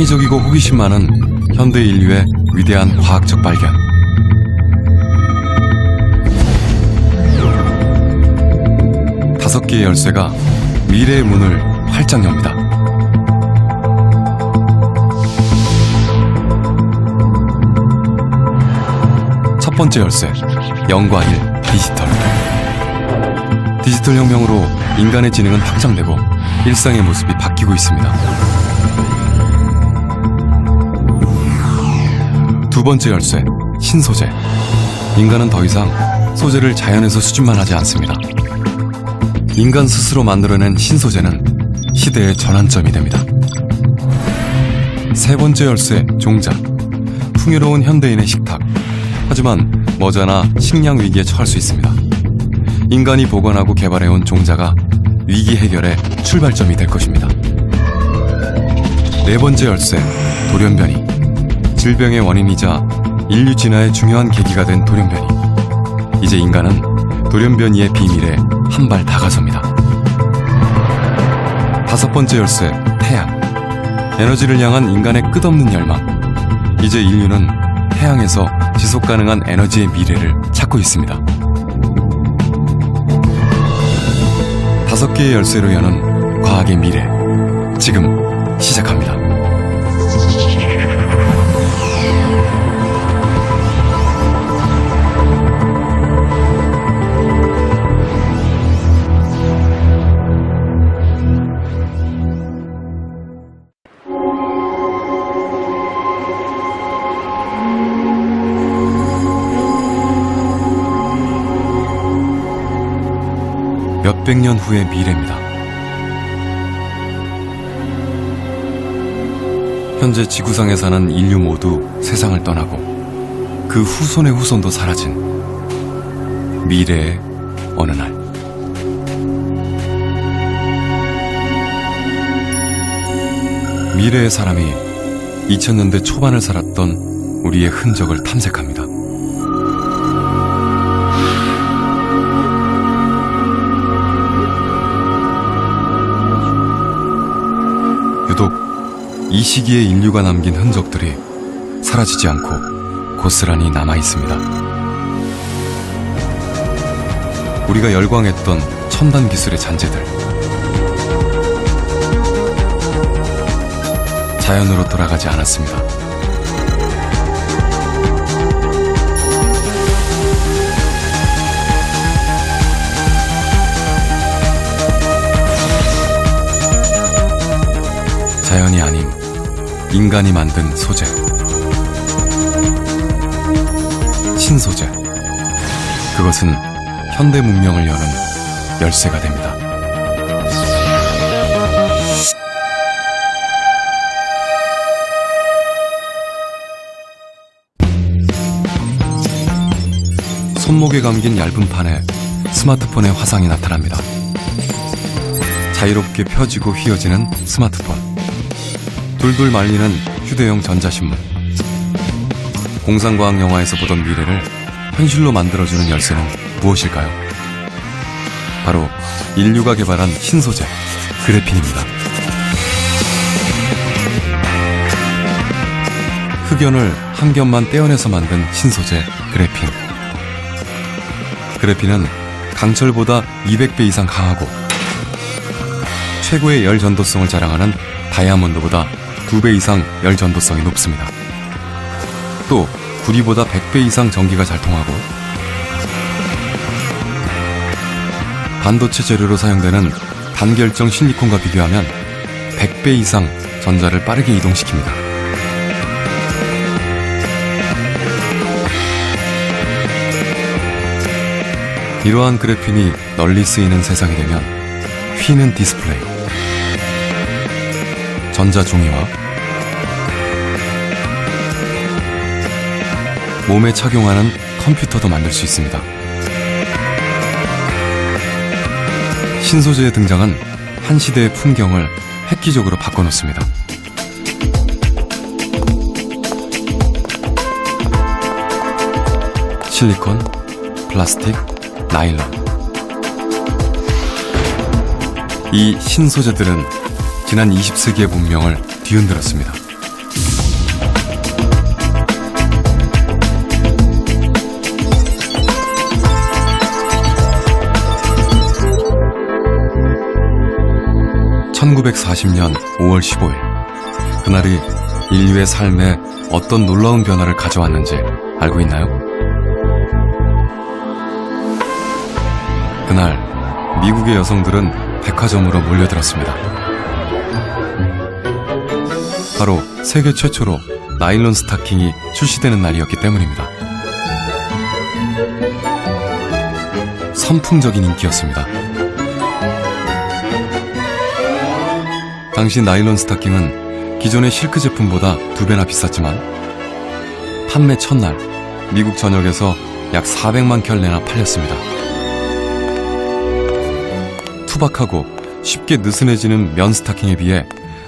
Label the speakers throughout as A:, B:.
A: 창의적이고 호기심 많은 현대 인류의 위대한 과학적 발견. 다섯 개의 열쇠가 미래의 문을 활짝 엽니다. 첫 번째 열쇠, 0과 1, 디지털. 디지털 혁명으로 인간의 지능은 확장되고 일상의 모습이 바뀌고 있습니다. 두 번째 열쇠, 신소재. 인간은 더 이상 소재를 자연에서 수집만 하지 않습니다. 인간 스스로 만들어낸 신소재는 시대의 전환점이 됩니다. 세 번째 열쇠, 종자. 풍요로운 현대인의 식탁. 하지만 머지않아 식량 위기에 처할 수 있습니다. 인간이 보관하고 개발해온 종자가 위기 해결의 출발점이 될 것입니다. 네 번째 열쇠, 돌연변이. 질병의 원인이자 인류 진화의 중요한 계기가 된 돌연변이. 이제 인간은 돌연변이의 비밀에 한 발 다가섭니다. 다섯 번째 열쇠, 태양. 에너지를 향한 인간의 끝없는 열망. 이제 인류는 태양에서 지속 가능한 에너지의 미래를 찾고 있습니다. 다섯 개의 열쇠로 여는 과학의 미래. 지금 시작합니다. 몇백 년 후의 미래입니다. 현재 지구상에 사는 인류 모두 세상을 떠나고 그 후손의 후손도 사라진 미래의 어느 날, 미래의 사람이 2000년대 초반을 살았던 우리의 흔적을 탐색합니다. 유독 이 시기에 인류가 남긴 흔적들이 사라지지 않고 고스란히 남아 있습니다. 우리가 열광했던 첨단 기술의 잔재들, 자연으로 돌아가지 않았습니다. 자연이 아닌 인간이 만든 소재, 신소재. 그것은 현대 문명을 여는 열쇠가 됩니다. 손목에 감긴 얇은 판에 스마트폰의 화상이 나타납니다. 자유롭게 펴지고 휘어지는 스마트폰. 둘둘 말리는 휴대용 전자신문. 공상과학 영화에서 보던 미래를 현실로 만들어주는 열쇠는 무엇일까요? 바로 인류가 개발한 신소재, 그래핀입니다. 흑연을 한 겹만 떼어내서 만든 신소재, 그래핀. 그래핀은 강철보다 200배 이상 강하고 최고의 열 전도성을 자랑하는 다이아몬드보다 2배 이상 열 전도성이 높습니다. 또 구리보다 100배 이상 전기가 잘 통하고 반도체 재료로 사용되는 단결정 실리콘과 비교하면 100배 이상 전자를 빠르게 이동시킵니다. 이러한 그래핀이 널리 쓰이는 세상이 되면 휘는 디스플레이, 전자종이와 몸에 착용하는 컴퓨터도 만들 수 있습니다. 신소재의 등장은 한 시대의 풍경을 획기적으로 바꿔놓습니다. 실리콘, 플라스틱, 나일론. 이 신소재들은 지난 20세기의 문명을 뒤흔들었습니다. 1940년 5월 15일, 그날이 인류의 삶에 어떤 놀라운 변화를 가져왔는지 알고 있나요? 그날 미국의 여성들은 백화점으로 몰려들었습니다. 바로 세계 최초로 나일론 스타킹이 출시되는 날이었기 때문입니다. 선풍적인 인기였습니다. 당시 나일론 스타킹은 기존의 실크 제품보다 2배나 비쌌지만 판매 첫날 미국 전역에서 약 400만 켤레나 팔렸습니다. 투박하고 쉽게 느슨해지는 면 스타킹에 비해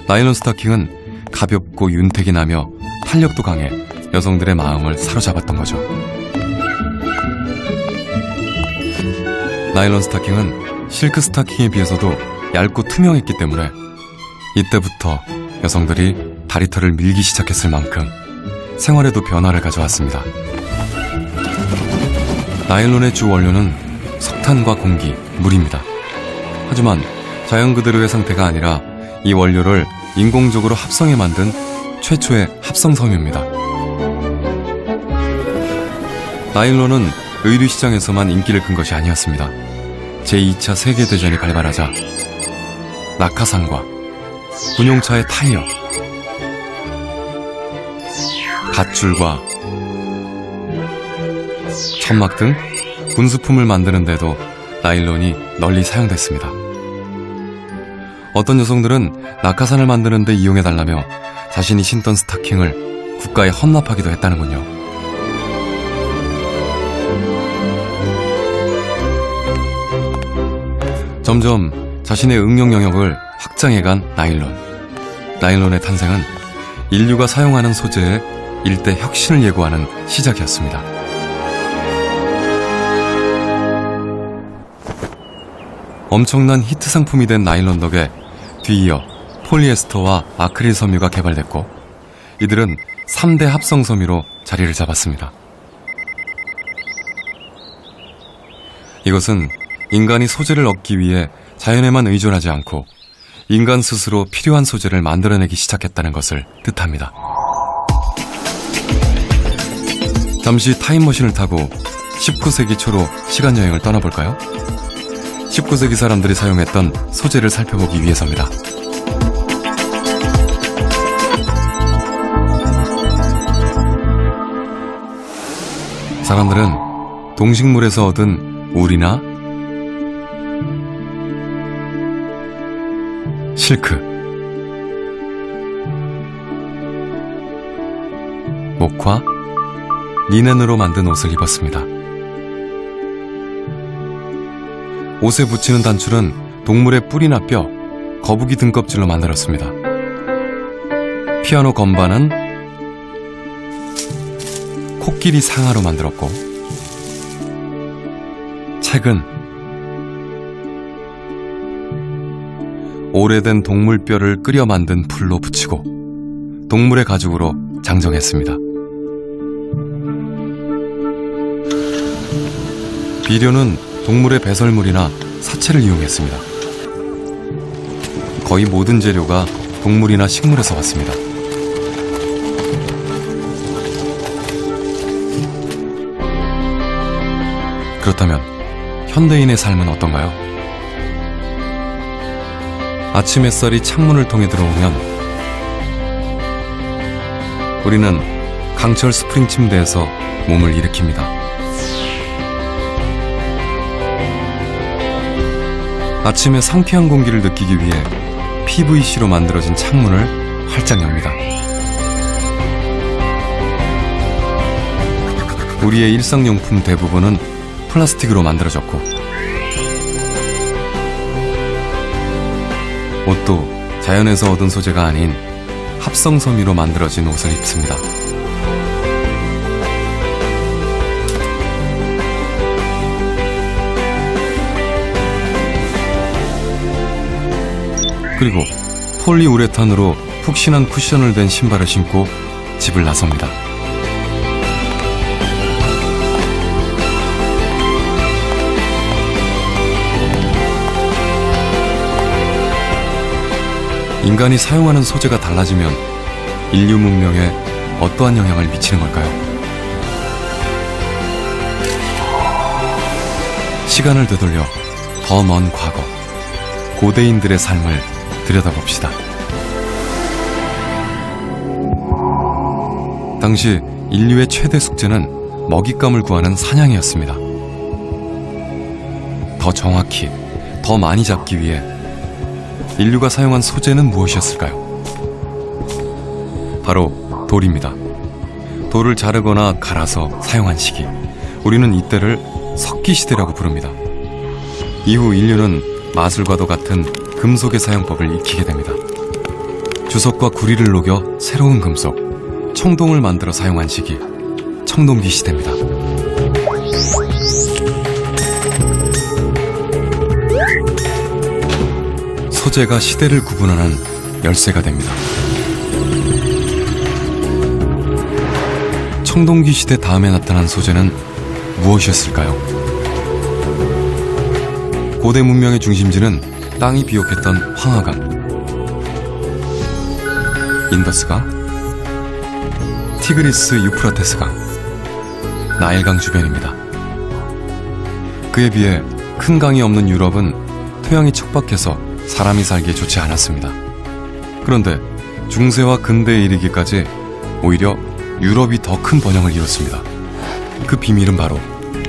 A: 나일론 스타킹은 가볍고 윤택이 나며 탄력도 강해 여성들의 마음을 사로잡았던 거죠. 나일론 스타킹은 실크 스타킹에 비해서도 얇고 투명했기 때문에 이때부터 여성들이 다리털을 밀기 시작했을 만큼 생활에도 변화를 가져왔습니다. 나일론의 주 원료는 석탄과 공기, 물입니다. 하지만 자연 그대로의 상태가 아니라 이 원료를 인공적으로 합성해 만든 최초의 합성섬유입니다. 나일론은 의류 시장에서만 인기를 끈 것이 아니었습니다. 제2차 세계대전이 발발하자 낙하산과 군용차의 타이어, 밧줄과 천막 등 군수품을 만드는 데도 나일론이 널리 사용됐습니다. 어떤 여성들은 낙하산을 만드는 데 이용해달라며 자신이 신던 스타킹을 국가에 헌납하기도 했다는군요. 점점 자신의 응용 영역을 확장해간 나일론. 나일론의 탄생은 인류가 사용하는 소재의 일대 혁신을 예고하는 시작이었습니다. 엄청난 히트 상품이 된 나일론 덕에 뒤이어 폴리에스터와 아크릴 섬유가 개발됐고 이들은 3대 합성 섬유로 자리를 잡았습니다. 이것은 인간이 소재를 얻기 위해 자연에만 의존하지 않고 인간 스스로 필요한 소재를 만들어내기 시작했다는 것을 뜻합니다. 잠시 타임머신을 타고 19세기 초로 시간여행을 떠나볼까요? 19세기 사람들이 사용했던 소재를 살펴보기 위해서입니다. 사람들은 동식물에서 얻은 울이나 실크, 목화, 리넨으로 만든 옷을 입었습니다. 옷에 붙이는 단추는 동물의 뿔이나 뼈, 거북이 등껍질로 만들었습니다. 피아노 건반은 코끼리 상아로 만들었고, 책은 오래된 동물 뼈를 끓여 만든 풀로 붙이고 동물의 가죽으로 장정했습니다. 비료는 동물의 배설물이나 사체를 이용했습니다. 거의 모든 재료가 동물이나 식물에서 왔습니다. 그렇다면 현대인의 삶은 어떤가요? 아침 햇살이 창문을 통해 들어오면 우리는 강철 스프링 침대에서 몸을 일으킵니다. 아침에 상쾌한 공기를 느끼기 위해 PVC로 만들어진 창문을 활짝 엽니다. 우리의 일상용품 대부분은 플라스틱으로 만들어졌고 옷도 자연에서 얻은 소재가 아닌 합성 섬유로 만들어진 옷을 입습니다. 그리고 폴리우레탄으로 푹신한 쿠션을 댄 신발을 신고 집을 나섭니다. 인간이 사용하는 소재가 달라지면 인류 문명에 어떠한 영향을 미치는 걸까요? 시간을 되돌려 더 먼 과거, 고대인들의 삶을 들여다봅시다. 당시 인류의 최대 숙제는 먹잇감을 구하는 사냥이었습니다. 더 정확히, 더 많이 잡기 위해 인류가 사용한 소재는 무엇이었을까요? 바로 돌입니다. 돌을 자르거나 갈아서 사용한 시기, 우리는 이때를 석기시대라고 부릅니다. 이후 인류는 마술과도 같은 금속의 사용법을 익히게 됩니다. 주석과 구리를 녹여 새로운 금속, 청동을 만들어 사용한 시기, 청동기 시대입니다. 소재가 시대를 구분하는 열쇠가 됩니다. 청동기 시대 다음에 나타난 소재는 무엇이었을까요? 고대 문명의 중심지는 땅이 비옥했던 황하강, 인더스강, 티그리스 유프라테스강, 나일강 주변입니다. 그에 비해 큰 강이 없는 유럽은 토양이 척박해서 사람이 살기에 좋지 않았습니다. 그런데 중세와 근대에 이르기까지 오히려 유럽이 더 큰 번영을 이뤘습니다. 그 비밀은 바로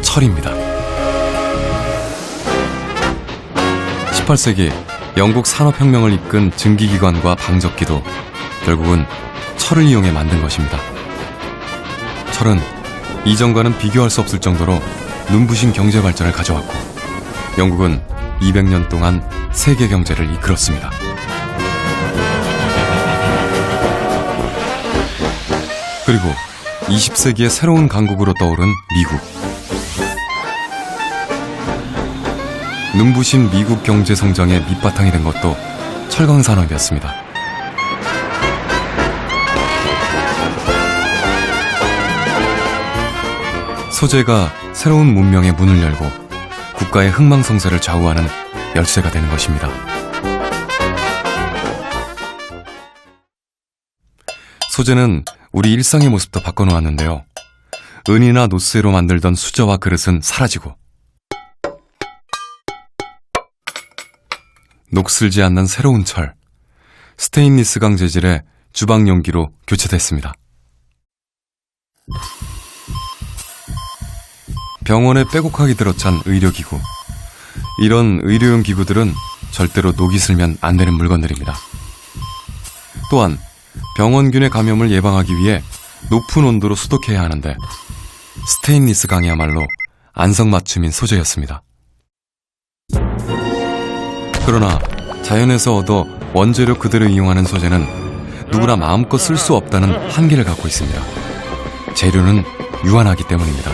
A: 철입니다. 18세기 영국 산업혁명을 이끈 증기기관과 방적기도 결국은 철을 이용해 만든 것입니다. 철은 이전과는 비교할 수 없을 정도로 눈부신 경제 발전을 가져왔고 영국은 200년 동안 세계 경제를 이끌었습니다. 그리고 20세기의 새로운 강국으로 떠오른 미국. 눈부신 미국 경제 성장의 밑바탕이 된 것도 철강 산업이었습니다. 소재가 새로운 문명의 문을 열고 국가의 흥망성쇠를 좌우하는 열쇠가 되는 것입니다. 소재는 우리 일상의 모습도 바꿔놓았는데요. 은이나 노쇠로 만들던 수저와 그릇은 사라지고 녹슬지 않는 새로운 철, 스테인리스강 재질의 주방 용기로 교체됐습니다. 병원에 빼곡하게 들어찬 의료기구, 이런 의료용 기구들은 절대로 녹이 슬면 안 되는 물건들입니다. 또한 병원균의 감염을 예방하기 위해 높은 온도로 소독해야 하는데 스테인리스 강이야말로 안성맞춤인 소재였습니다. 그러나 자연에서 얻어 원재료 그대로 이용하는 소재는 누구나 마음껏 쓸 수 없다는 한계를 갖고 있습니다. 재료는 유한하기 때문입니다.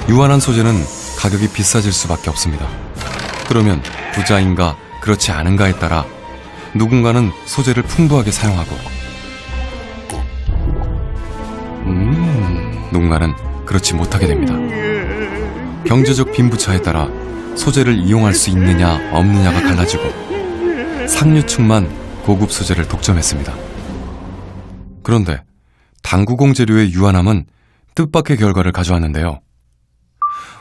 A: 유한한 소재는 가격이 비싸질 수밖에 없습니다. 그러면 부자인가 그렇지 않은가에 따라 누군가는 소재를 풍부하게 사용하고 누군가는 그렇지 못하게 됩니다. 경제적 빈부차에 따라 소재를 이용할 수 있느냐 없느냐가 갈라지고 상류층만 고급 소재를 독점했습니다. 그런데 당구공 재료의 유한함은 뜻밖의 결과를 가져왔는데요.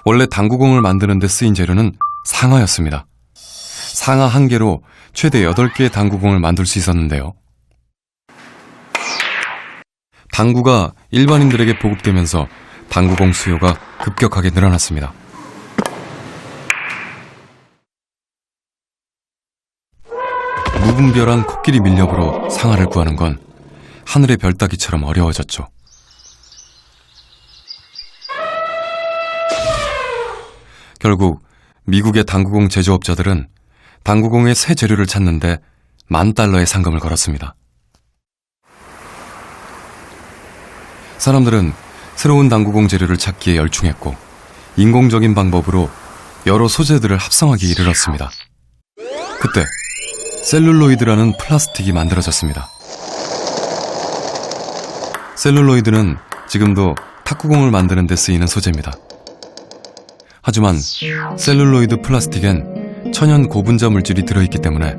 A: 원래 당구공을 만드는 데 쓰인 재료는 상아였습니다. 상아 1개로 최대 8개의 당구공을 만들 수 있었는데요. 당구가 일반인들에게 보급되면서 당구공 수요가 급격하게 늘어났습니다. 무분별한 코끼리 밀렵으로 상아를 구하는 건 하늘의 별 따기처럼 어려워졌죠. 결국 미국의 당구공 제조업자들은 당구공의 새 재료를 찾는데 $10,000의 상금을 걸었습니다. 사람들은 새로운 당구공 재료를 찾기에 열중했고 인공적인 방법으로 여러 소재들을 합성하기에 이르렀습니다. 그때 셀룰로이드라는 플라스틱이 만들어졌습니다. 셀룰로이드는 지금도 탁구공을 만드는 데 쓰이는 소재입니다. 하지만 셀룰로이드 플라스틱엔 천연 고분자 물질이 들어있기 때문에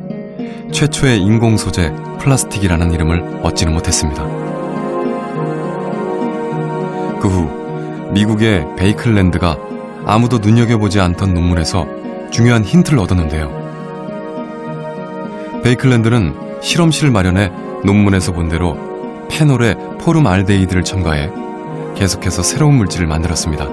A: 최초의 인공 소재 플라스틱이라는 이름을 얻지는 못했습니다. 그 후 미국의 베이클랜드가 아무도 눈여겨보지 않던 논문에서 중요한 힌트를 얻었는데요. 베이클랜드는 실험실 마련해 논문에서 본 대로 페놀에 포름알데히드를 첨가해 계속해서 새로운 물질을 만들었습니다.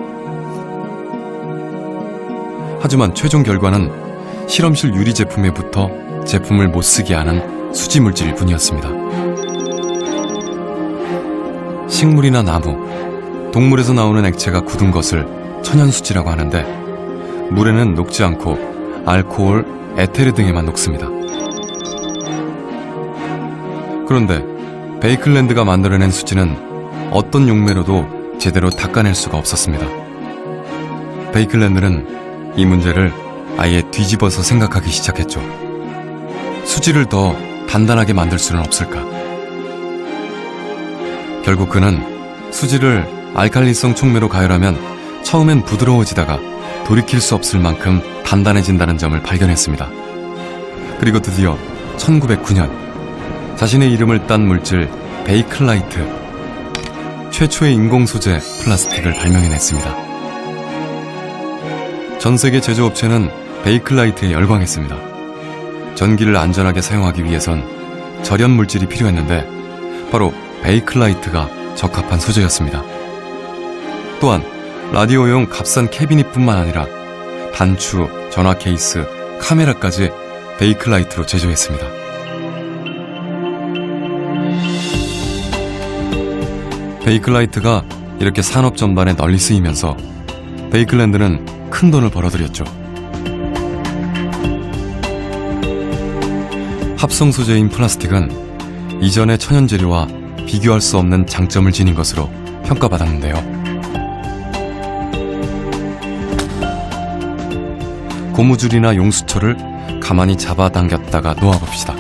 A: 하지만 최종 결과는 실험실 유리 제품에 붙어 제품을 못 쓰게 하는 수지 물질일 뿐이었습니다. 식물이나 나무, 동물에서 나오는 액체가 굳은 것을 천연수지라고 하는데 물에는 녹지 않고 알코올, 에테르 등에만 녹습니다. 그런데 베이클랜드가 만들어낸 수지는 어떤 용매로도 제대로 닦아낼 수가 없었습니다. 베이클랜드는 이 문제를 아예 뒤집어서 생각하기 시작했죠. 수지를 더 단단하게 만들 수는 없을까? 결국 그는 수지를 알칼리성 촉매로 가열하면 처음엔 부드러워지다가 돌이킬 수 없을 만큼 단단해진다는 점을 발견했습니다. 그리고 드디어 1909년 자신의 이름을 딴 물질 베이클라이트, 최초의 인공 소재 플라스틱을 발명해냈습니다. 전 세계 제조업체는 베이클라이트에 열광했습니다. 전기를 안전하게 사용하기 위해선 절연 물질이 필요했는데 바로 베이클라이트가 적합한 소재였습니다. 또한 라디오용 값싼 캐비닛뿐만 아니라 단추, 전화 케이스, 카메라까지 베이클라이트로 제조했습니다. 베이클라이트가 이렇게 산업 전반에 널리 쓰이면서 베이클랜드는 큰 돈을 벌어들였죠. 합성 소재인 플라스틱은 이전의 천연 재료와 비교할 수 없는 장점을 지닌 것으로 평가받았는데요. 고무줄이나 용수철을 가만히 잡아당겼다가 놓아봅시다.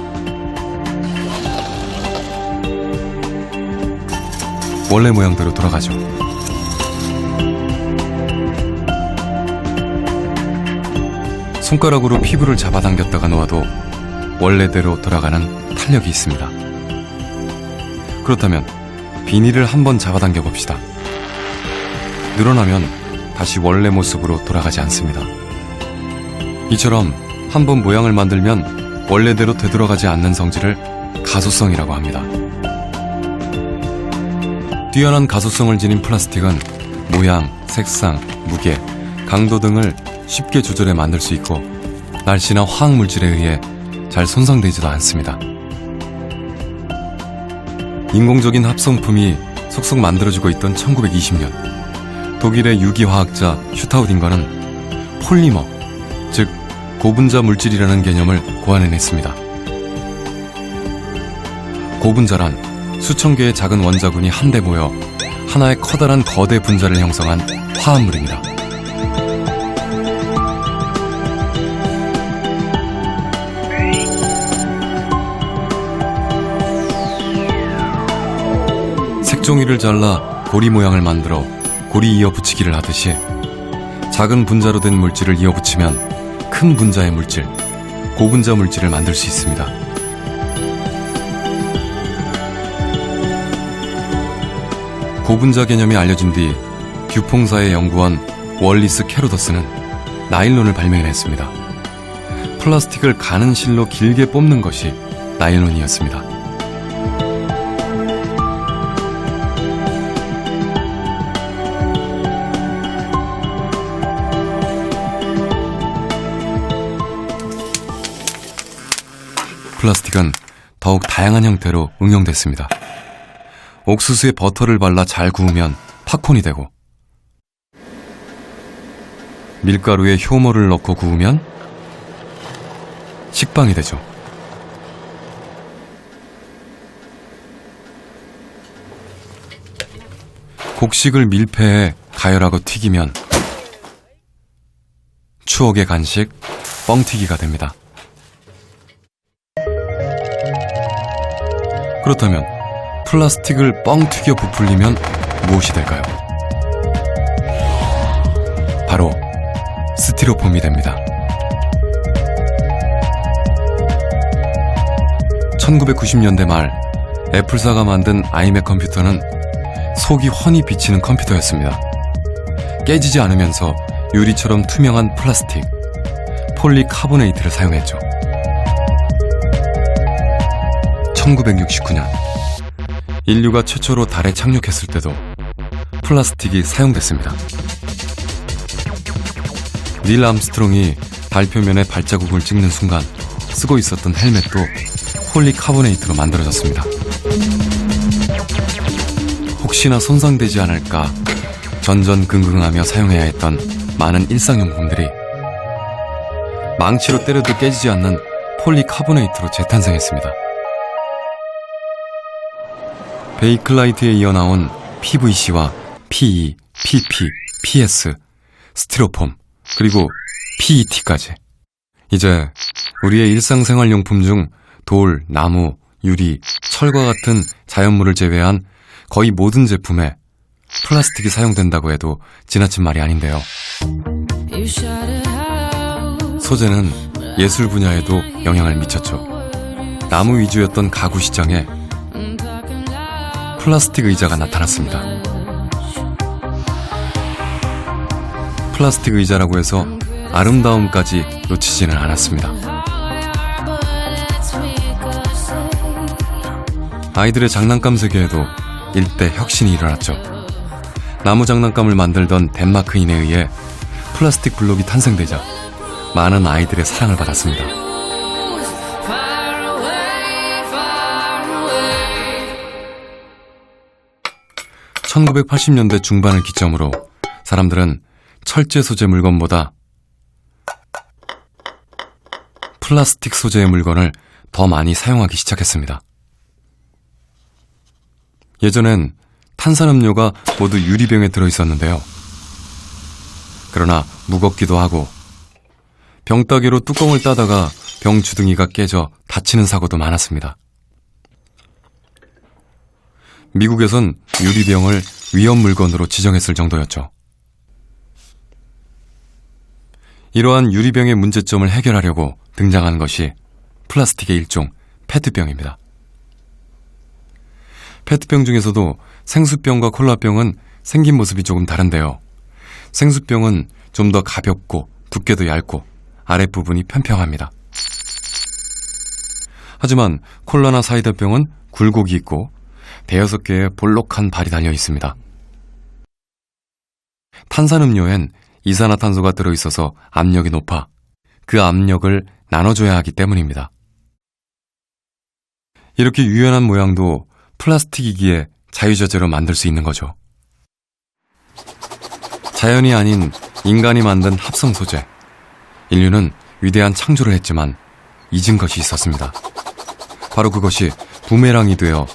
A: 원래 모양대로 돌아가죠. 손가락으로 피부를 잡아당겼다가 놓아도 원래대로 돌아가는 탄력이 있습니다. 그렇다면 비닐을 한번 잡아당겨 봅시다. 늘어나면 다시 원래 모습으로 돌아가지 않습니다. 이처럼 한번 모양을 만들면 원래대로 되돌아가지 않는 성질을 가소성이라고 합니다. 뛰어난 가소성을 지닌 플라스틱은 모양, 색상, 무게, 강도 등을 쉽게 조절해 만들 수 있고 날씨나 화학물질에 의해 잘 손상되지도 않습니다. 인공적인 합성품이 속속 만들어지고 있던 1920년 독일의 유기화학자 슈타우딩거는 폴리머, 즉 고분자 물질이라는 개념을 고안해냈습니다. 고분자란 수천 개의 작은 원자군이 한데 모여 하나의 커다란 거대 분자를 형성한 화합물입니다. 색종이를 잘라 고리 모양을 만들어 고리 이어 붙이기를 하듯이 작은 분자로 된 물질을 이어 붙이면 큰 분자의 물질, 고분자 물질을 만들 수 있습니다. 고분자 개념이 알려진 뒤 듀퐁사의 연구원 월리스 캐로더스는 나일론을 발명해냈습니다. 플라스틱을 가는 실로 길게 뽑는 것이 나일론이었습니다. 플라스틱은 더욱 다양한 형태로 응용됐습니다. 옥수수에 버터를 발라 잘 구우면 팝콘이 되고, 밀가루에 효모를 넣고 구우면 식빵이 되죠. 곡식을 밀폐해 가열하고 튀기면 추억의 간식 뻥튀기가 됩니다. 그렇다면 플라스틱을 뻥 튀겨 부풀리면 무엇이 될까요? 스티로폼이 됩니다. 1990년대 말 애플사가 만든 아이맥 컴퓨터는 속이 훤히 비치는 컴퓨터였습니다. 깨지지 않으면서 유리처럼 투명한 플라스틱, 폴리카보네이트를 사용했죠. 1969년 인류가 최초로 달에 착륙했을 때도 플라스틱이 사용됐습니다. 닐 암스트롱이 달 표면에 발자국을 찍는 순간 쓰고 있었던 헬멧도 폴리카보네이트로 만들어졌습니다. 혹시나 손상되지 않을까 전전긍긍하며 사용해야 했던 많은 일상용품들이 망치로 때려도 깨지지 않는 폴리카보네이트로 재탄생했습니다. 베이클라이트에 이어 나온 PVC와 PE, PP, PS, 스티로폼, 그리고 PET까지. 이제 우리의 일상생활용품 중 돌, 나무, 유리, 철과 같은 자연물을 제외한 거의 모든 제품에 플라스틱이 사용된다고 해도 지나친 말이 아닌데요. 소재는 예술 분야에도 영향을 미쳤죠. 나무 위주였던 가구 시장에 플라스틱 의자가 나타났습니다. 플라스틱 의자라고 해서 아름다움까지 놓치지는 않았습니다. 아이들의 장난감 세계에도 일대 혁신이 일어났죠. 나무 장난감을 만들던 덴마크인에 의해 플라스틱 블록이 탄생되자 많은 아이들의 사랑을 받았습니다. 1980년대 중반을 기점으로 사람들은 철제 소재 물건보다 플라스틱 소재의 물건을 더 많이 사용하기 시작했습니다. 예전엔 탄산음료가 모두 유리병에 들어있었는데요. 그러나 무겁기도 하고 병따개로 뚜껑을 따다가 병 주둥이가 깨져 다치는 사고도 많았습니다. 미국에선 유리병을 위험 물건으로 지정했을 정도였죠. 이러한 유리병의 문제점을 해결하려고 등장한 것이 플라스틱의 일종 페트병입니다. 페트병 중에서도 생수병과 콜라병은 생긴 모습이 조금 다른데요. 생수병은 좀 더 가볍고 두께도 얇고 아랫부분이 평평합니다. 하지만 콜라나 사이다병은 굴곡이 있고 대여섯 개의 볼록한 발이 달려 있습니다. 탄산음료엔 이산화탄소가 들어있어서 압력이 높아 그 압력을 나눠줘야 하기 때문입니다. 이렇게 유연한 모양도 플라스틱이기에 자유자재로 만들 수 있는 거죠. 자연이 아닌 인간이 만든 합성 소재. 인류는 위대한 창조를 했지만 잊은 것이 있었습니다. 바로 그것이 부메랑이 되어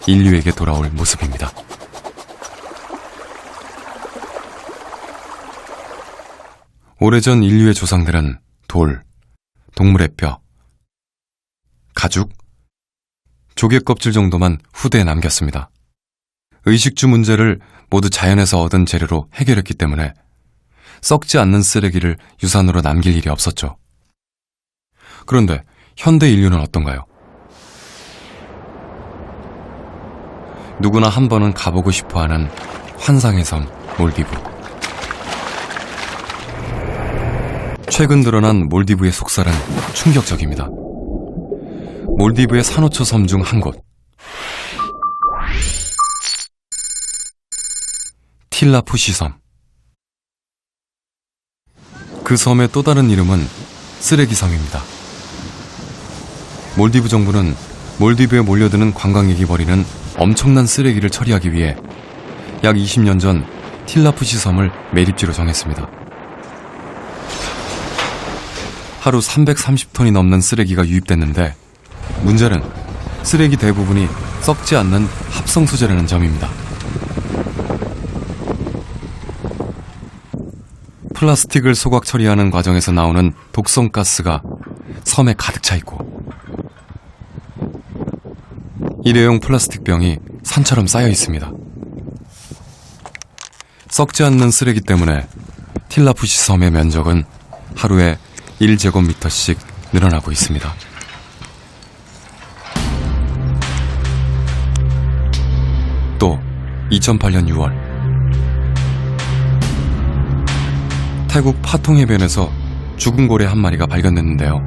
A: 인류에게 돌아올 모습입니다. 오래전 인류의 조상들은 돌, 동물의 뼈, 가죽, 조개 껍질 정도만 후대에 남겼습니다. 의식주 문제를 모두 자연에서 얻은 재료로 해결했기 때문에 썩지 않는 쓰레기를 유산으로 남길 일이 없었죠. 그런데 현대 인류는 어떤가요? 누구나 한 번은 가보고 싶어하는 환상의 섬 몰디브. 최근 드러난 몰디브의 속살은 충격적입니다. 몰디브의 산호초 섬 중 한 곳, 틸라푸시 섬. 그 섬의 또 다른 이름은 쓰레기 섬입니다. 몰디브 정부는 몰디브에 몰려드는 관광객이 버리는 엄청난 쓰레기를 처리하기 위해 약 20년 전 틸라푸시 섬을 매립지로 정했습니다. 하루 330톤이 넘는 쓰레기가 유입됐는데 문제는 쓰레기 대부분이 썩지 않는 합성 소재라는 점입니다. 플라스틱을 소각 처리하는 과정에서 나오는 독성 가스가 섬에 가득 차 있고 일회용 플라스틱 병이 산처럼 쌓여 있습니다. 썩지 않는 쓰레기 때문에 틸라푸시 섬의 면적은 하루에 1제곱미터씩 늘어나고 있습니다. 또 2008년 6월 태국 파통 해변에서 죽은 고래 한 마리가 발견됐는데요.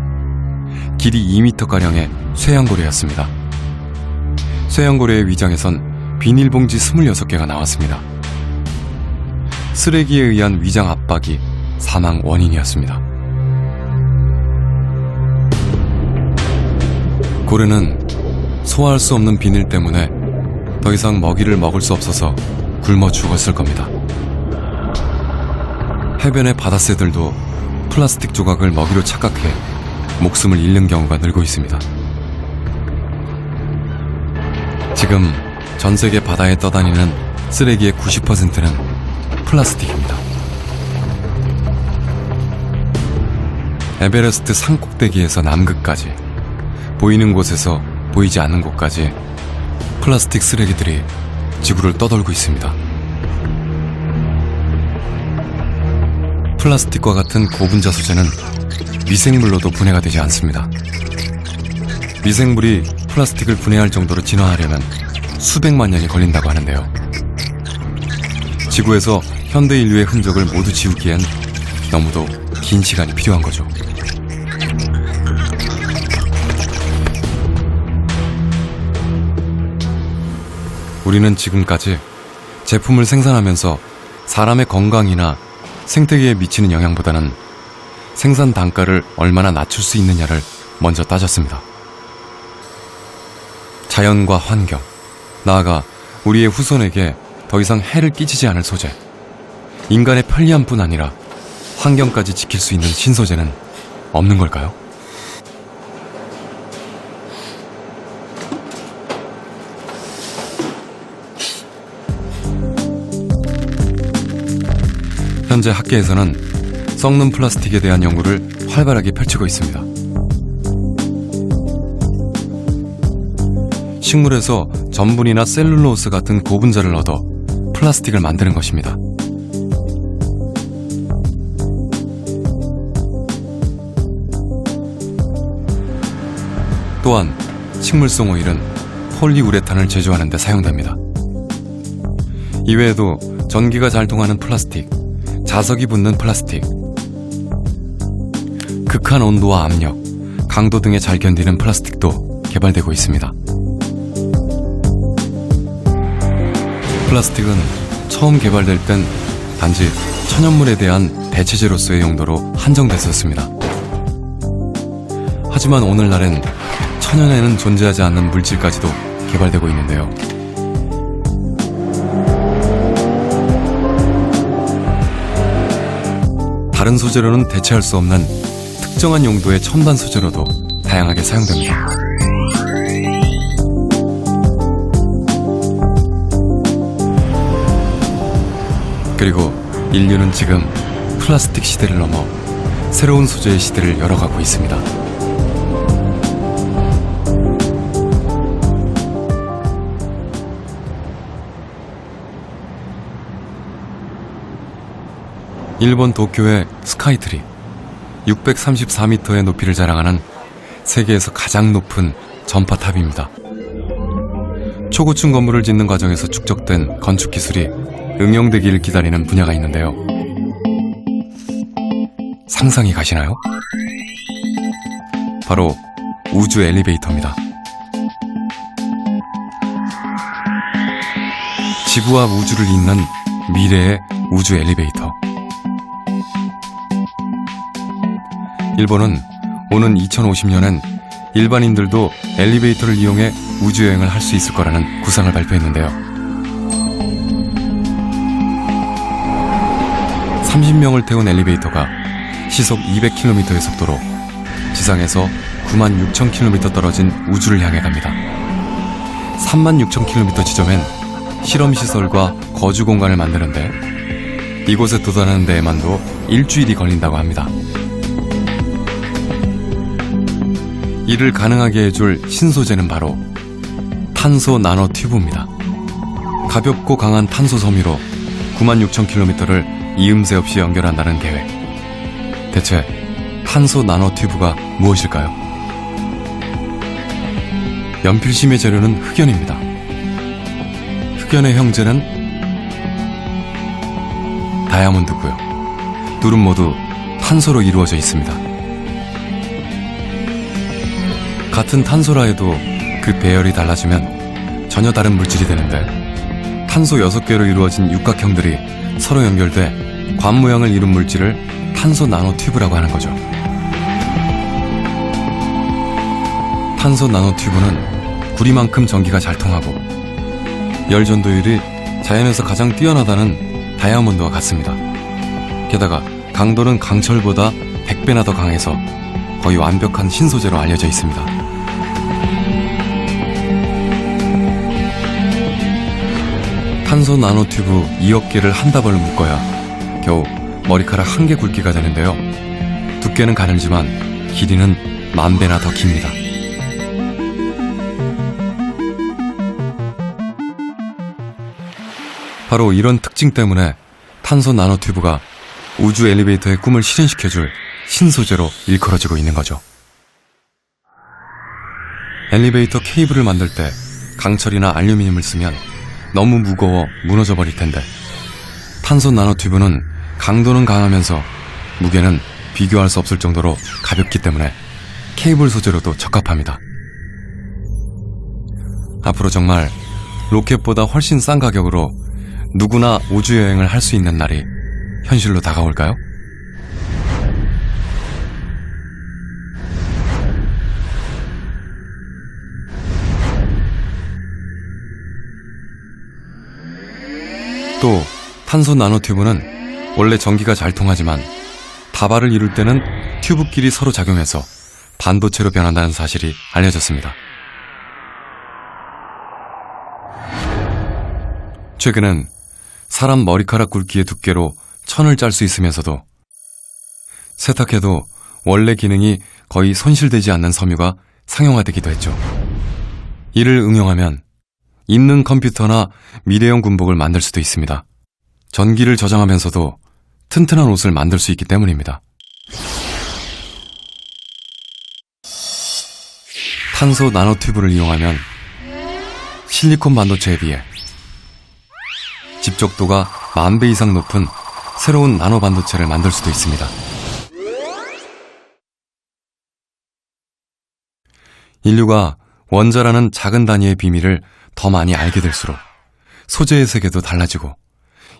A: 길이 2m가량의 쇠양고래였습니다. 쇠양고래의 위장에선 비닐봉지 26개가 나왔습니다. 쓰레기에 의한 위장 압박이 사망 원인이었습니다. 고래는 소화할 수 없는 비닐 때문에 더 이상 먹이를 먹을 수 없어서 굶어 죽었을 겁니다. 해변의 바다새들도 플라스틱 조각을 먹이로 착각해 목숨을 잃는 경우가 늘고 있습니다. 지금 전 세계 바다에 떠다니는 쓰레기의 90%는 플라스틱입니다. 에베레스트 산꼭대기에서 남극까지, 보이는 곳에서 보이지 않는 곳까지 플라스틱 쓰레기들이 지구를 떠돌고 있습니다. 플라스틱과 같은 고분자 소재는 미생물로도 분해가 되지 않습니다. 미생물이 플라스틱을 분해할 정도로 진화하려면 수백만 년이 걸린다고 하는데요. 지구에서 현대 인류의 흔적을 모두 지우기엔 너무도 긴 시간이 필요한 거죠. 우리는 지금까지 제품을 생산하면서 사람의 건강이나 생태계에 미치는 영향보다는 생산 단가를 얼마나 낮출 수 있느냐를 먼저 따졌습니다. 자연과 환경, 나아가 우리의 후손에게 더 이상 해를 끼치지 않을 소재, 인간의 편리함뿐 아니라 환경까지 지킬 수 있는 신소재는 없는 걸까요? 현재 학계에서는 썩는 플라스틱에 대한 연구를 활발하게 펼치고 있습니다. 식물에서 전분이나 셀룰로스 같은 고분자를 얻어 플라스틱을 만드는 것입니다. 또한 식물성 오일은 폴리우레탄을 제조하는 데 사용됩니다. 이외에도 전기가 잘 통하는 플라스틱, 자석이 붙는 플라스틱, 극한 온도와 압력, 강도 등에 잘 견디는 플라스틱도 개발되고 있습니다. 플라스틱은 처음 개발될 땐 단지 천연물에 대한 대체제로서의 용도로 한정됐었습니다. 하지만 오늘날엔 천연에는 존재하지 않는 물질까지도 개발되고 있는데요. 다른 소재로는 대체할 수 없는 특정한 용도의 첨단 소재로도 다양하게 사용됩니다. 그리고 인류는 지금 플라스틱 시대를 넘어 새로운 소재의 시대를 열어가고 있습니다. 일본 도쿄의 스카이트리, 634m의 높이를 자랑하는 세계에서 가장 높은 전파탑입니다. 초고층 건물을 짓는 과정에서 축적된 건축 기술이 응용되기를 기다리는 분야가 있는데요. 상상이 가시나요? 바로 우주 엘리베이터입니다. 지구와 우주를 잇는 미래의 우주 엘리베이터. 일본은 오는 2050년엔 일반인들도 엘리베이터를 이용해 우주여행을 할 수 있을 거라는 구상을 발표했는데요. 30명을 태운 엘리베이터가 시속 200km의 속도로 지상에서 96,000km 떨어진 우주를 향해 갑니다. 36,000km 지점엔 실험시설과 거주 공간을 만드는데 이곳에 도달하는 데에만도 일주일이 걸린다고 합니다. 이를 가능하게 해줄 신소재는 바로 탄소 나노 튜브입니다. 가볍고 강한 탄소 섬유로 96,000km를 이음새 없이 연결한다는 계획. 대체 탄소 나노튜브가 무엇일까요? 연필심의 재료는 흑연입니다. 흑연의 형제는 다이아몬드고요. 둘은 모두 탄소로 이루어져 있습니다. 같은 탄소라 해도 그 배열이 달라지면 전혀 다른 물질이 되는데, 탄소 6개로 이루어진 육각형들이 서로 연결돼 관 모양을 이룬 물질을 탄소 나노튜브라고 하는 거죠. 탄소 나노튜브는 구리만큼 전기가 잘 통하고 열 전도율이 자연에서 가장 뛰어나다는 다이아몬드와 같습니다. 게다가 강도는 강철보다 100배나 더 강해서 거의 완벽한 신소재로 알려져 있습니다. 탄소 나노튜브 2억 개를 한 다발로 묶어야 겨우 머리카락 1개 굵기가 되는데요. 두께는 가늘지만 길이는 10,000배나 더 깁니다. 바로 이런 특징 때문에 탄소 나노튜브가 우주 엘리베이터의 꿈을 실현시켜줄 신소재로 일컬어지고 있는 거죠. 엘리베이터 케이블을 만들 때 강철이나 알루미늄을 쓰면 너무 무거워 무너져 버릴 텐데, 탄소 나노튜브는 강도는 강하면서 무게는 비교할 수 없을 정도로 가볍기 때문에 케이블 소재로도 적합합니다. 앞으로 정말 로켓보다 훨씬 싼 가격으로 누구나 우주여행을 할 수 있는 날이 현실로 다가올까요? 또 탄소 나노튜브는 원래 전기가 잘 통하지만 다발을 이룰 때는 튜브끼리 서로 작용해서 반도체로 변한다는 사실이 알려졌습니다. 최근엔 사람 머리카락 굵기의 두께로 천을 짤 수 있으면서도 세탁해도 원래 기능이 거의 손실되지 않는 섬유가 상용화되기도 했죠. 이를 응용하면 있는 컴퓨터나 미래형 군복을 만들 수도 있습니다. 전기를 저장하면서도 튼튼한 옷을 만들 수 있기 때문입니다. 탄소 나노튜브를 이용하면 실리콘 반도체에 비해 집적도가 10,000배 이상 높은 새로운 나노 반도체를 만들 수도 있습니다. 인류가 원자라는 작은 단위의 비밀을 더 많이 알게 될수록 소재의 세계도 달라지고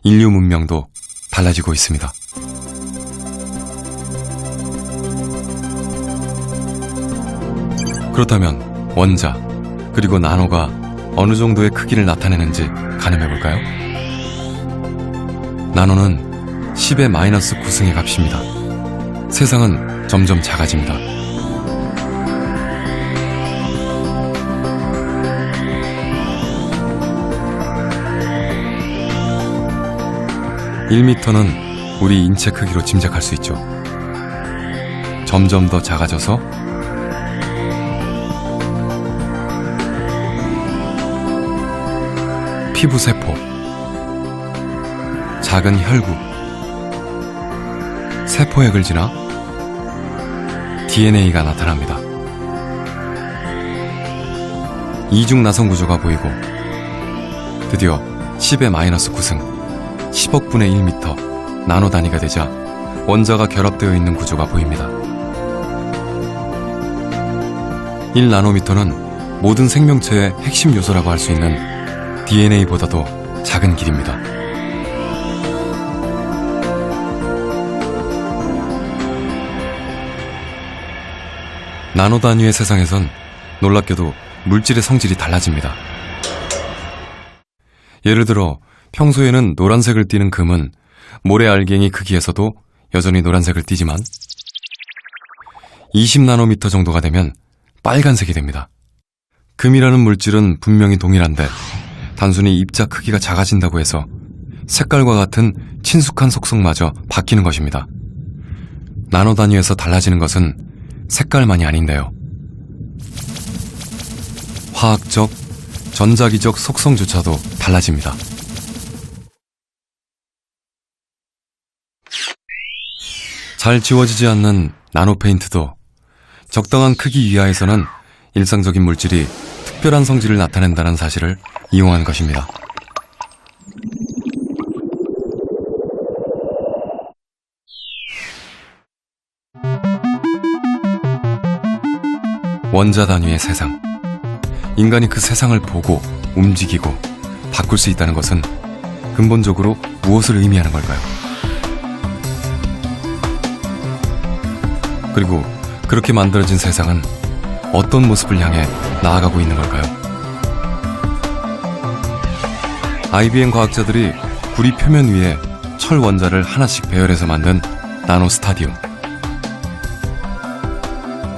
A: 인류 문명도 달라지고 있습니다. 그렇다면 원자 그리고 나노가 어느 정도의 크기를 나타내는지 가늠해볼까요? 나노는 10의 마이너스 9승의 값입니다. 세상은 점점 작아집니다. (1미터는) 우리 인체 크기로 짐작할 수 있죠. 점점 더 작아져서 피부세포, 작은 혈구, 세포핵을 지나 DNA가 나타납니다. 이중 나선 구조가 보이고 드디어 10의 마이너스 9승 10억 분의 1미터 나노 단위가 되자 원자가 결합되어 있는 구조가 보입니다. 1나노미터는 모든 생명체의 핵심 요소라고 할 수 있는 DNA보다도 작은 길입니다. 나노 단위의 세상에선 놀랍게도 물질의 성질이 달라집니다. 예를 들어 평소에는 노란색을 띠는 금은 모래알갱이 크기에서도 여전히 노란색을 띠지만 20나노미터 정도가 되면 빨간색이 됩니다. 금이라는 물질은 분명히 동일한데 단순히 입자 크기가 작아진다고 해서 색깔과 같은 친숙한 속성마저 바뀌는 것입니다. 나노 단위에서 달라지는 것은 색깔만이 아닌데요. 화학적, 전자기적 속성조차도 달라집니다. 잘 지워지지 않는 나노 페인트도 적당한 크기 이하에서는 일상적인 물질이 특별한 성질을 나타낸다는 사실을 이용한 것입니다. 원자 단위의 세상. 인간이 그 세상을 보고 움직이고 바꿀 수 있다는 것은 근본적으로 무엇을 의미하는 걸까요? 그리고 그렇게 만들어진 세상은 어떤 모습을 향해 나아가고 있는 걸까요? IBM 과학자들이 구리 표면 위에 철 원자를 하나씩 배열해서 만든 나노 스타디움.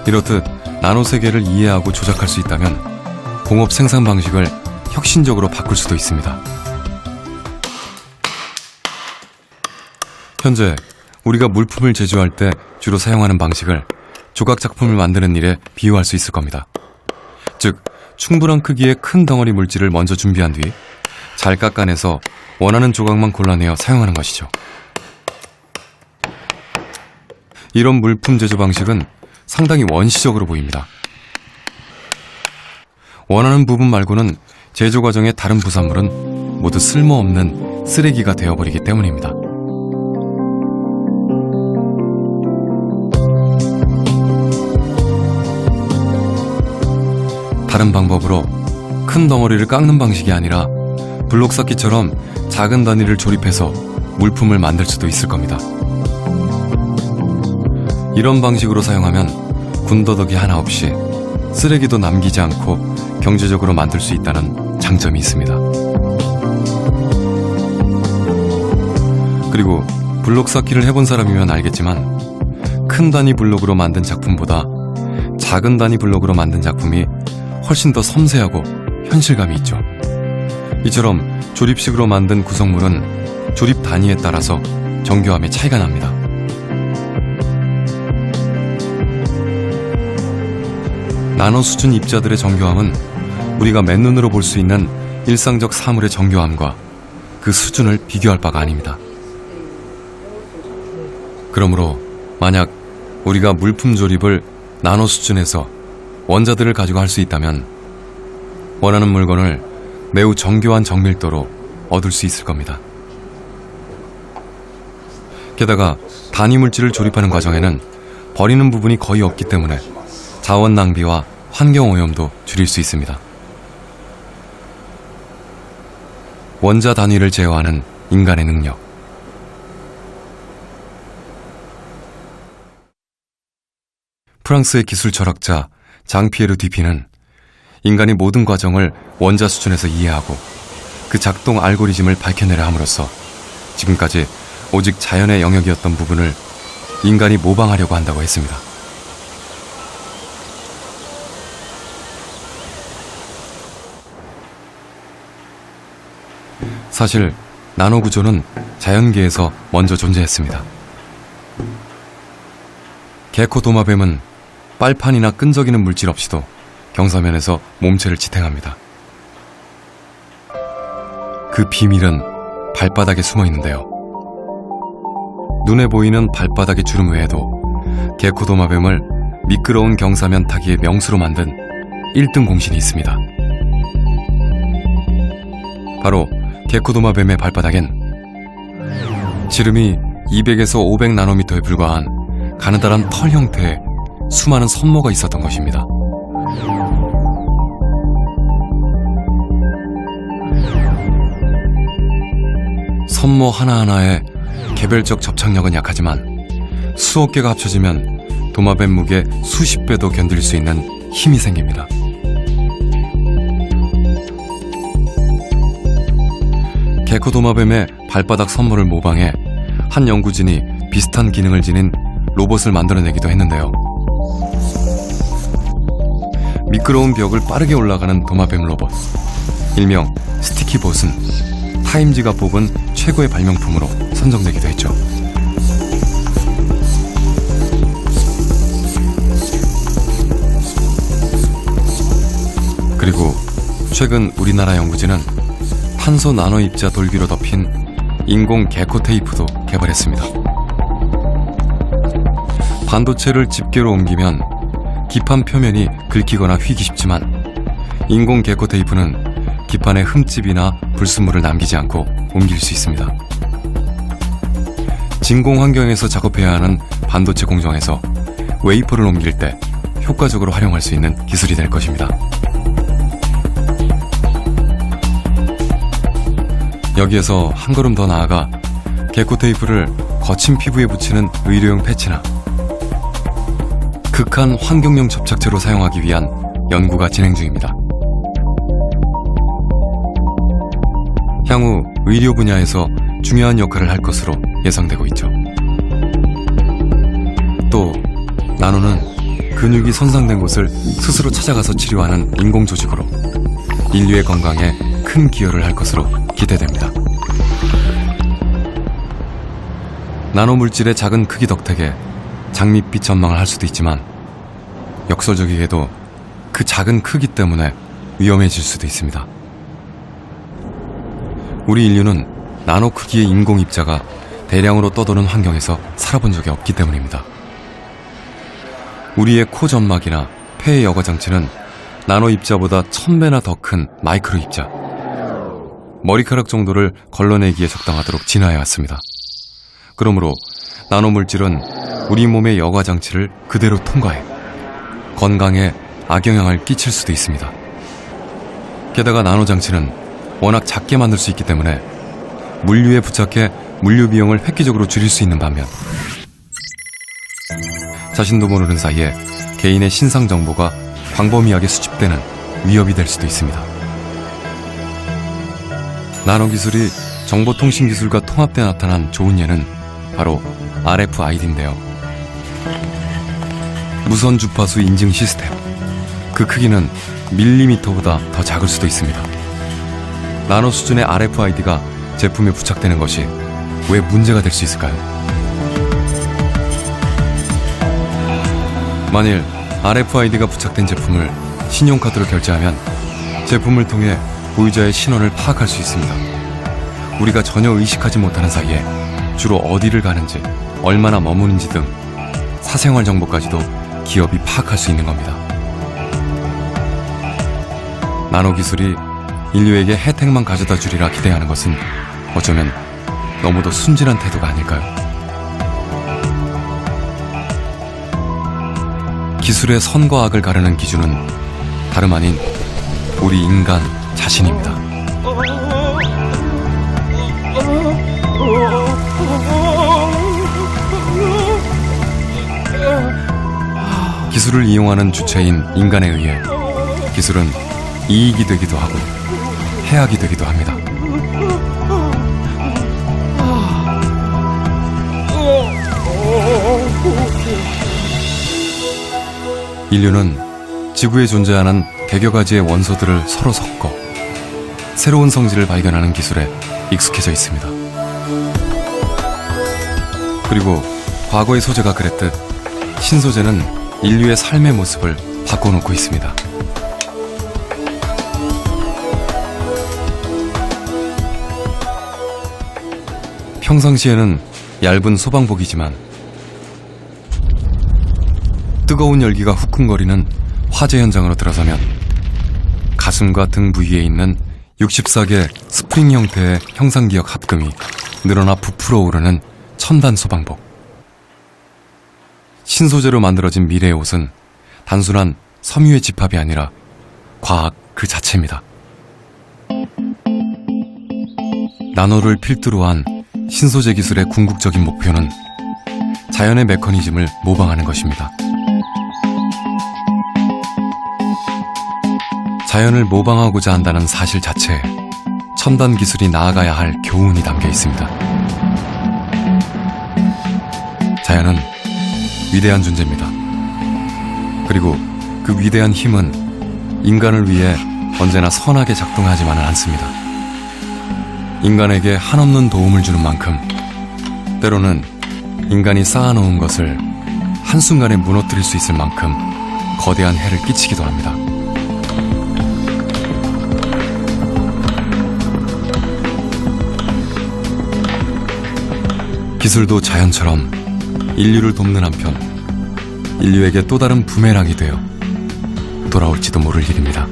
A: 이렇듯 나노 세계를 이해하고 조작할 수 있다면 공업 생산 방식을 혁신적으로 바꿀 수도 있습니다. 현재 우리가 물품을 제조할 때 주로 사용하는 방식을 조각 작품을 만드는 일에 비유할 수 있을 겁니다. 즉, 충분한 크기의 큰 덩어리 물질을 먼저 준비한 뒤 잘 깎아내서 원하는 조각만 골라내어 사용하는 것이죠. 이런 물품 제조 방식은 상당히 원시적으로 보입니다. 원하는 부분 말고는 제조 과정의 다른 부산물은 모두 쓸모없는 쓰레기가 되어버리기 때문입니다. 다른 방법으로 큰 덩어리를 깎는 방식이 아니라 블록 쌓기처럼 작은 단위를 조립해서 물품을 만들 수도 있을 겁니다. 이런 방식으로 사용하면 군더더기 하나 없이 쓰레기도 남기지 않고 경제적으로 만들 수 있다는 장점이 있습니다. 그리고 블록 쌓기를 해본 사람이면 알겠지만 큰 단위 블록으로 만든 작품보다 작은 단위 블록으로 만든 작품이 훨씬 더 섬세하고 현실감이 있죠. 이처럼 조립식으로 만든 구성물은 조립 단위에 따라서 정교함의 차이가 납니다. 나노 수준 입자들의 정교함은 우리가 맨눈으로 볼 수 있는 일상적 사물의 정교함과 그 수준을 비교할 바가 아닙니다. 그러므로 만약 우리가 물품 조립을 나노 수준에서 원자들을 가지고 할 수 있다면 원하는 물건을 매우 정교한 정밀도로 얻을 수 있을 겁니다. 게다가 단위 물질을 조립하는 과정에는 버리는 부분이 거의 없기 때문에 자원 낭비와 환경 오염도 줄일 수 있습니다. 원자 단위를 제어하는 인간의 능력. 프랑스의 기술 철학자 장 피에르 뒤피는 인간이 모든 과정을 원자 수준에서 이해하고 그 작동 알고리즘을 밝혀내려 함으로써 지금까지 오직 자연의 영역이었던 부분을 인간이 모방하려고 한다고 했습니다. 사실 나노 구조는 자연계에서 먼저 존재했습니다. 개코 도마뱀은 빨판이나 끈적이는 물질 없이도 경사면에서 몸체를 지탱합니다. 그 비밀은 발바닥에 숨어 있는데요. 눈에 보이는 발바닥의 주름 외에도 개코 도마뱀을 미끄러운 경사면 타기의 명수로 만든 1등 공신이 있습니다. 바로 개코 도마뱀의 발바닥엔 지름이 200에서 500 나노미터에 불과한 가느다란 털 형태의 수많은 선모가 있었던 것입니다. 선모 하나하나의 개별적 접착력은 약하지만 수억 개가 합쳐지면 도마뱀 무게 수십 배도 견딜 수 있는 힘이 생깁니다. 개코 도마뱀의 발바닥 선모를 모방해 한 연구진이 비슷한 기능을 지닌 로봇을 만들어내기도 했는데요. 미끄러운 벽을 빠르게 올라가는 도마뱀 로봇, 일명 스티키봇은 타임지가 뽑은 최고의 발명품으로 선정되기도 했죠. 그리고 최근 우리나라 연구진은 탄소 나노 입자 돌기로 덮인 인공 개코 테이프도 개발했습니다. 반도체를 집게로 옮기면 기판 표면이 긁히거나 휘기 쉽지만 인공 개코 테이프는 기판에 흠집이나 불순물을 남기지 않고 옮길 수 있습니다. 진공 환경에서 작업해야 하는 반도체 공정에서 웨이퍼를 옮길 때 효과적으로 활용할 수 있는 기술이 될 것입니다. 여기에서 한 걸음 더 나아가 개코 테이프를 거친 피부에 붙이는 의료용 패치나 극한 환경용 접착제로 사용하기 위한 연구가 진행 중입니다. 향후 의료 분야에서 중요한 역할을 할 것으로 예상되고 있죠. 또 나노는 근육이 손상된 곳을 스스로 찾아가서 치료하는 인공 조직으로 인류의 건강에 큰 기여를 할 것으로 기대됩니다. 나노 물질의 작은 크기 덕택에 장밋빛 전망을 할 수도 있지만 역설적이게도 그 작은 크기 때문에 위험해질 수도 있습니다. 우리 인류는 나노 크기의 인공 입자가 대량으로 떠도는 환경에서 살아본 적이 없기 때문입니다. 우리의 코 점막이나 폐의 여과 장치는 나노 입자보다 1000배나 더 큰 마이크로 입자, 머리카락 정도를 걸러내기에 적당하도록 진화해 왔습니다. 그러므로 나노 물질은 우리 몸의 여과 장치를 그대로 통과해 건강에 악영향을 끼칠 수도 있습니다. 게다가 나노 장치는 워낙 작게 만들 수 있기 때문에 물류에 부착해 물류 비용을 획기적으로 줄일 수 있는 반면 자신도 모르는 사이에 개인의 신상 정보가 광범위하게 수집되는 위협이 될 수도 있습니다. 나노 기술이 정보통신 기술과 통합돼 나타난 좋은 예는 바로 RFID인데요. 무선 주파수 인증 시스템. 그 크기는 밀리미터보다 더 작을 수도 있습니다. 나노 수준의 RFID가 제품에 부착되는 것이 왜 문제가 될 수 있을까요? 만일 RFID가 부착된 제품을 신용카드로 결제하면 제품을 통해 보유자의 신원을 파악할 수 있습니다. 우리가 전혀 의식하지 못하는 사이에 주로 어디를 가는지, 얼마나 머무는지 등 사생활 정보까지도 기업이 파악할 수 있는 겁니다. 나노 기술이 인류에게 혜택만 가져다 주리라 기대하는 것은 어쩌면 너무도 순진한 태도가 아닐까요? 기술의 선과 악을 가르는 기준은 다름 아닌 우리 인간 자신입니다. 기술을 이용하는 주체인 인간에 의해 기술은 이익이 되기도 하고 해악이 되기도 합니다. 인류는 지구에 존재하는 100여 가지의 원소들을 서로 섞어 새로운 성질을 발견하는 기술에 익숙해져 있습니다. 그리고 과거의 소재가 그랬듯 신소재는 인류의 삶의 모습을 바꿔놓고 있습니다. 평상시에는 얇은 소방복이지만 뜨거운 열기가 후끈거리는 화재 현장으로 들어서면 가슴과 등 부위에 있는 64개 스프링 형태의 형상기역 합금이 늘어나 부풀어 오르는 첨단 소방복. 신소재로 만들어진 미래의 옷은 단순한 섬유의 집합이 아니라 과학 그 자체입니다. 나노를 필두로 한 신소재 기술의 궁극적인 목표는 자연의 메커니즘을 모방하는 것입니다. 자연을 모방하고자 한다는 사실 자체에 첨단 기술이 나아가야 할 교훈이 담겨 있습니다. 자연은 위대한 존재입니다. 그리고 그 위대한 힘은 인간을 위해 언제나 선하게 작동하지만은 않습니다. 인간에게 한없는 도움을 주는 만큼 때로는 인간이 쌓아놓은 것을 한순간에 무너뜨릴 수 있을 만큼 거대한 해를 끼치기도 합니다. 기술도 자연처럼 인류를 돕는 한편 인류에게 또 다른 부메랑이 되어 돌아올지도 모를 일입니다.